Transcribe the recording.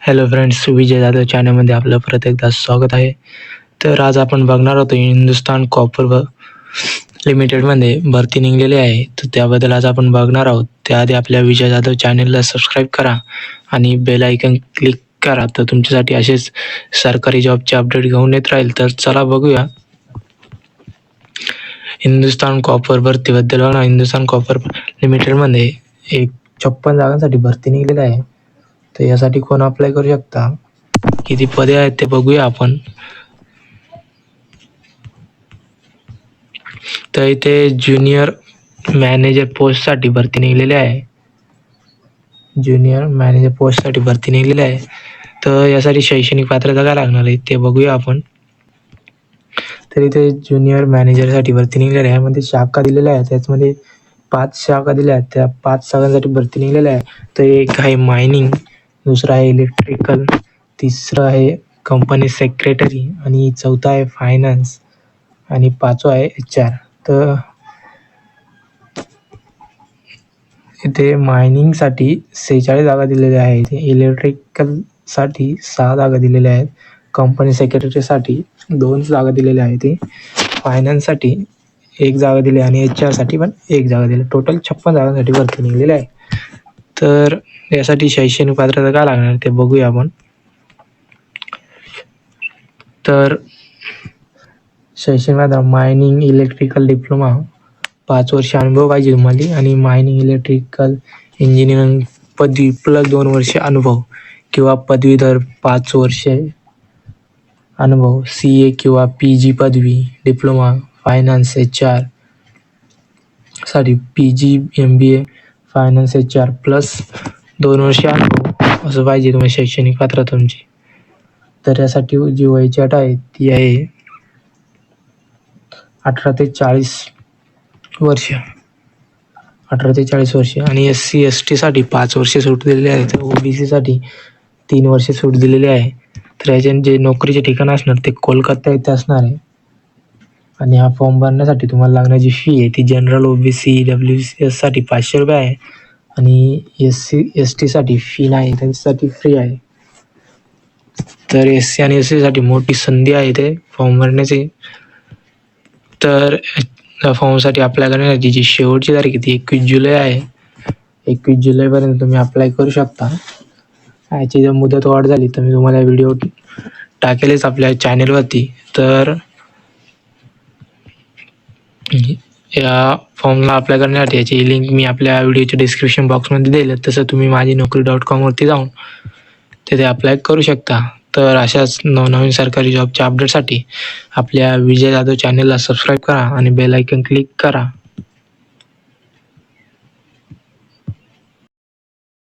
Hello friends, Vijay Jadhav चॅनलमध्ये आपलं परत एकदा स्वागत आहे. तर आज आपण बघणार आहोत हिंदुस्तान कॉपर लिमिटेडमध्ये भरती निघलेली आहे, तर त्याबद्दल आज आपण बघणार आहोत. त्याआधी आपल्या विजय जाधव चॅनलला सबस्क्राईब करा आणि बेल आयकन क्लिक करा, तर तुमच्यासाठी असेच सरकारी जॉबचे अपडेट घेऊन येत राहील. तर चला बघूया हिंदुस्तान कॉपर भरतीबद्दल. बघा, हिंदुस्तान कॉपर लिमिटेडमध्ये 56 जागांसाठी भरती निघलेली आहे. तर यासाठी कोण अप्लाय करू शकता, किती पदे आहेत ते बघूया आपण. तर इथे ज्युनियर मॅनेजर पोस्टसाठी भरती निघलेली आहे. ज्युनियर मॅनेजर पोस्टसाठी भरती निघलेली आहे. तर यासाठी शैक्षणिक पात्रता काय लागणार आहे ते बघूया आपण. तर इथे ज्युनियर मॅनेजरसाठी भरती निघलेली आहे. यामध्ये शाखा दिलेल्या आहेत, त्याच्यामध्ये 5 शाखा दिल्या आहेत. त्या 5 शाखांसाठी भरती निघलेल्या आहे. तर एक आहे मायनिंग, दुसरा आहे इलेक्ट्रिकल, तिसरं आहे कंपनी सेक्रेटरी आणि चौथा आहे फायनान्स आणि 5वा आहे HR. तर इथे मायनिंगसाठी 46 जागा दिलेल्या आहेत, इलेक्ट्रिकलसाठी 6 जागा दिलेल्या आहेत, कंपनी सेक्रेटरीसाठी 2 जागा दिलेल्या आहेत, फायनान्ससाठी 1 जागा दिली आणि HR साठी पण 1 जागा दिली. टोटल 56 जागांसाठी भरती निघलेली आहे. तर यासाठी शैक्षणिक पात्रता काय लागणार ते बघूया आपण. तर शैक्षणिक पात्रता मायनिंग इलेक्ट्रिकल डिप्लोमा 5 वर्ष अनुभव पाहिजे तुम्हाला आणि मायनिंग इलेक्ट्रिकल इंजिनिअरिंग पदवी प्लस 2 वर्ष अनुभव किंवा पदवीधर 5 वर्षे अनुभव, CA किंवा PG पदवी, डिप्लोमा फायनान्स HR साठी PG MBA finance HR plus 2 वर्ष अनुभव असं पाहिजे तुम्हाला शैक्षणिक पात्रता तुमची. तर यासाठी जी वयाची अट आहे ती आहे 18 ते 40 वर्ष. 18 ते 40 वर्ष आणि SC ST साठी 5 वर्षे सूट दिलेली आहे. तर OBC साठी 3 वर्षे सूट दिलेली आहे. तर याचे जे नोकरीचे ठिकाण असणार ते कोलकाता येथे असणार आहे. आणि हा फॉर्म भरण्यासाठी तुम्हाला लागणारी फी आहे ती जनरल OBC WCS साठी 500 रुपये आहे आणि SC ST साठी फी नाही, त्यांच्यासाठी फ्री आहे. तर SC आणि SC साठी मोठी संधी आहे ते फॉर्म भरण्याची. तर फॉर्मसाठी अप्लाय करण्याची जी शेवटची तारीख ती 21 जुलै आहे. 21 जुलैपर्यंत तुम्ही अप्लाय करू शकता. याची जर मुदत वाढ झाली तर मी तुम्हाला व्हिडिओ टाकेलच आपल्या चॅनेलवरती. तर या फॉर्मला अप्लाय करण्यासाठी याची लिंक मी आपल्या व्हिडिओच्या डिस्क्रिप्शन बॉक्समध्ये देईल. तसं तुम्ही माझी-नोकरी.com वरती जाऊन तिथे अप्लाय करू शकता. तर अशाच नवनवीन सरकारी जॉबच्या अपडेटसाठी आपल्या विजय जाधव चॅनलला सबस्क्राईब करा आणि बेल आयकन क्लिक करा.